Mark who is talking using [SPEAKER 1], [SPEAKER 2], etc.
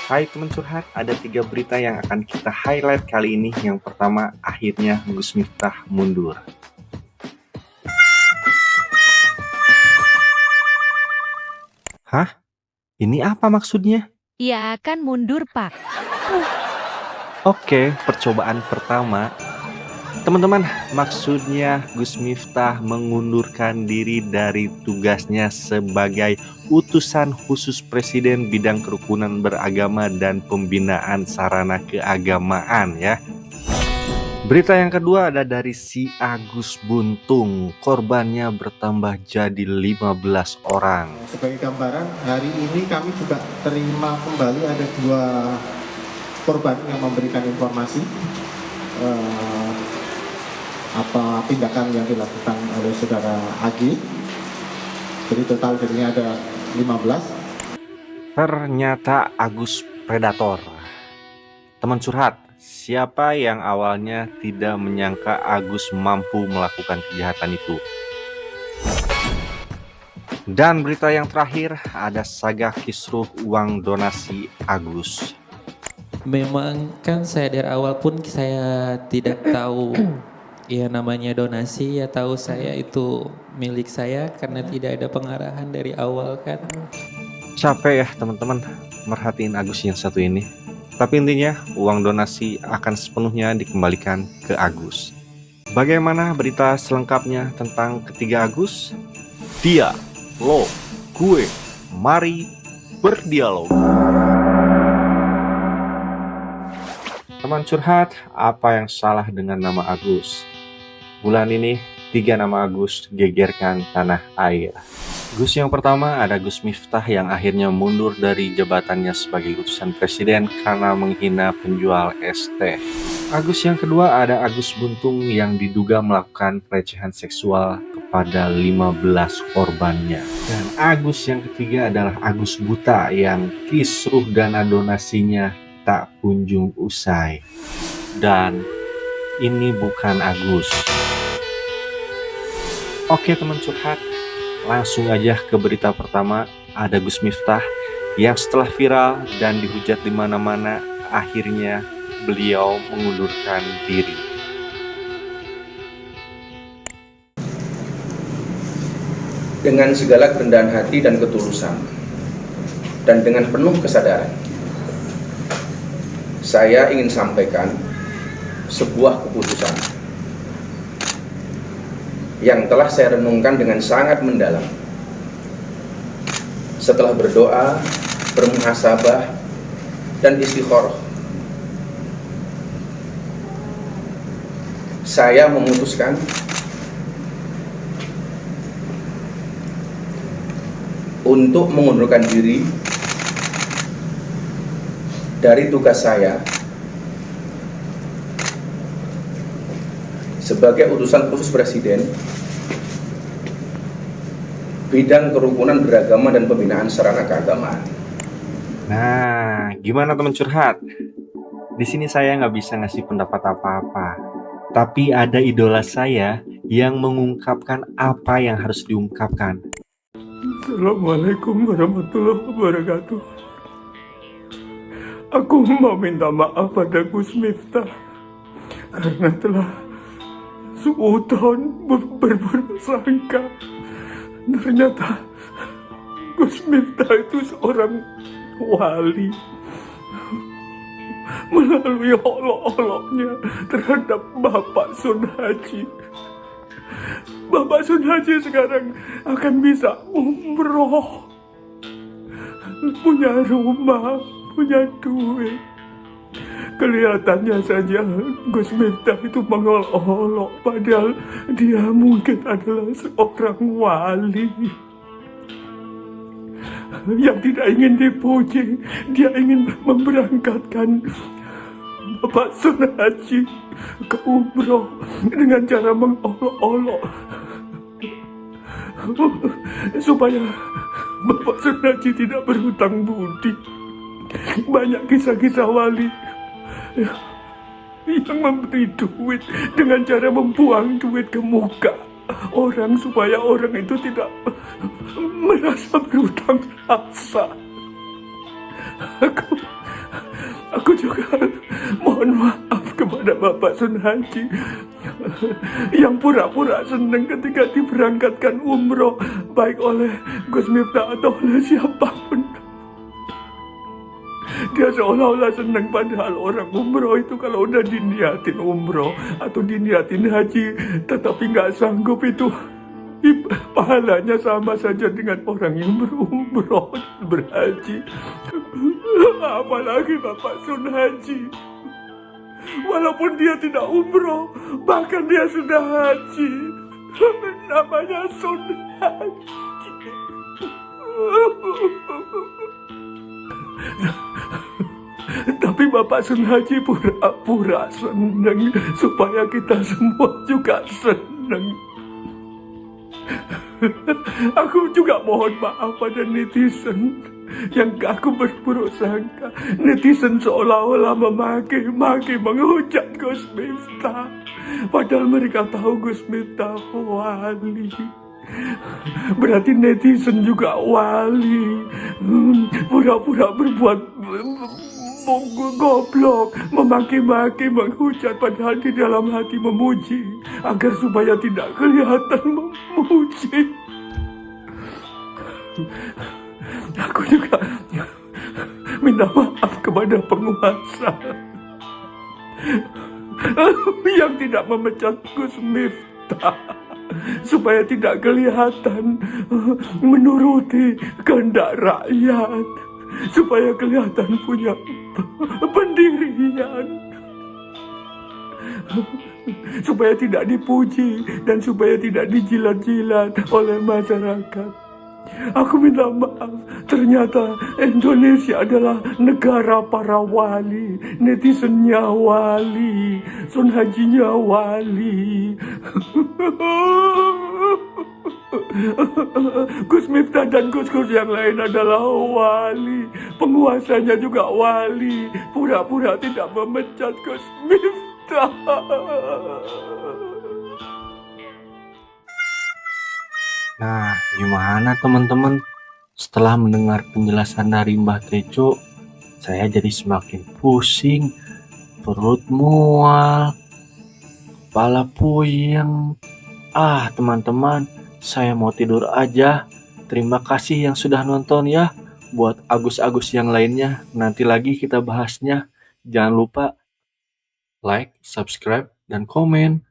[SPEAKER 1] Hai teman curhat, ada 3 berita yang akan kita highlight kali ini. Yang pertama, akhirnya Gus Miftah mundur. Hah? Ini apa maksudnya?
[SPEAKER 2] Ia akan mundur, Pak.
[SPEAKER 1] Oke, percobaan pertama. Teman-teman, maksudnya Gus Miftah mengundurkan diri dari tugasnya sebagai utusan khusus Presiden bidang kerukunan beragama dan pembinaan sarana keagamaan ya. Berita yang kedua ada dari si Agus Buntung, korbannya bertambah jadi 15 orang.
[SPEAKER 3] Sebagai gambaran, hari ini kami juga terima kembali ada 2 korban yang memberikan informasi apa tindakan yang dilakukan oleh saudara Agi. Jadi total jadinya ada 15.
[SPEAKER 1] Ternyata Agus predator. Teman curhat, siapa yang awalnya tidak menyangka Agus mampu melakukan kejahatan itu? Dan berita yang terakhir, ada saga kisruh uang donasi Agus.
[SPEAKER 4] Memang kan saya dari awal pun saya tidak tahu ya namanya donasi, ya tahu saya itu milik saya karena tidak ada pengarahan dari awal kan.
[SPEAKER 1] Capek ya teman-teman merhatiin Agus yang satu ini. Tapi intinya uang donasi akan sepenuhnya dikembalikan ke Agus. Bagaimana berita selengkapnya tentang ketiga Agus? Dia, lo, gue, mari berdialog. Teman curhat, apa yang salah dengan nama Agus? Bulan ini 3 nama Agus gegerkan tanah air. Gus yang pertama ada Gus Miftah yang akhirnya mundur dari jabatannya sebagai utusan presiden karena menghina penjual es teh. Agus yang kedua ada Agus Buntung yang diduga melakukan pelecehan seksual kepada 15 korbannya. Dan Agus yang ketiga adalah Agus Buta yang kisruh dana donasinya tak kunjung usai. Dan ini bukan Agus. Oke teman curhat, langsung aja ke berita pertama. Ada Gus Miftah yang setelah viral dan dihujat di mana-mana, akhirnya beliau mengundurkan diri.
[SPEAKER 5] Dengan segala kerendahan hati dan ketulusan, dan dengan penuh kesadaran, saya ingin sampaikan sebuah keputusan yang telah saya renungkan dengan sangat mendalam. Setelah berdoa, bermuhasabah, dan istikharah, saya memutuskan untuk mengundurkan diri dari tugas saya sebagai utusan khusus Presiden bidang kerukunan beragama dan pembinaan sarana keagamaan.
[SPEAKER 1] Nah, gimana teman curhat? Di sini saya nggak bisa ngasih pendapat apa-apa. Tapi ada idola saya yang mengungkapkan apa yang harus diungkapkan.
[SPEAKER 6] Assalamualaikum warahmatullahi wabarakatuh. Aku mau minta maaf pada Gus Miftah karena telah suudzon berburuk sangka. Ternyata Gus Miftah itu seorang wali. Melalui olok-oloknya terhadap Bapak Sun Haji. Bapak Sun Haji sekarang akan bisa umroh, punya rumah, punya duit. Kelihatannya saja Gus Miftah itu mengolok-olok, padahal dia mungkin adalah seorang wali yang tidak ingin dipuji. Dia ingin memberangkatkan Bapak Sun Haji ke umroh dengan cara mengolok-olok supaya Bapak Sun Haji tidak berhutang budi. Banyak kisah-kisah wali yang memberi duit dengan cara membuang duit ke muka orang supaya orang itu tidak merasa berhutang asa. Aku juga mohon maaf kepada Bapak Sun Haji yang pura-pura senang ketika diberangkatkan umroh, baik oleh Gus Miftah atau oleh siapapun. Dia seolah-olah senang, padahal orang umroh itu kalau udah diniatin umroh atau diniatin haji tetapi nggak sanggup, itu pahalanya sama saja dengan orang yang berumroh dan berhaji. Apalagi Bapak Sun Haji, walaupun dia tidak umroh, bahkan dia sudah haji, namanya Sun Haji. Tapi Bapak Sun Haji pura-pura senang supaya kita semua juga senang. Aku juga mohon maaf pada netizen yang aku berburuk sangka. Netizen seolah-olah memaki-maki, menghujat Gus Miftah, padahal mereka tahu Gus Miftah wali. Berarti netizen juga wali. Pura-pura berbuat goblok, memaki-maki, menghujat, padahal di dalam hati memuji agar supaya tidak kelihatan memuji. Aku juga minta maaf kepada penguasa yang tidak memecat Gus Miftah supaya tidak kelihatan menuruti kehendak rakyat, supaya kelihatan punya pendirian, supaya tidak dipuji dan supaya tidak dijilat-jilat oleh masyarakat. Aku minta maaf, ternyata Indonesia adalah negara para wali, netizennya wali, Sun Hajinya wali. Gus Miftah dan Gus-Gus yang lain adalah wali, penguasanya juga wali, pura-pura tidak memecat Gus Miftah.
[SPEAKER 1] Nah, gimana teman-teman? Setelah mendengar penjelasan dari Mbah Tejo, saya jadi semakin pusing, perut mual, kepala puyeng. Teman-teman, saya mau tidur aja. Terima kasih yang sudah nonton ya. Buat Agus-Agus yang lainnya, nanti lagi kita bahasnya. Jangan lupa like, subscribe, dan komen.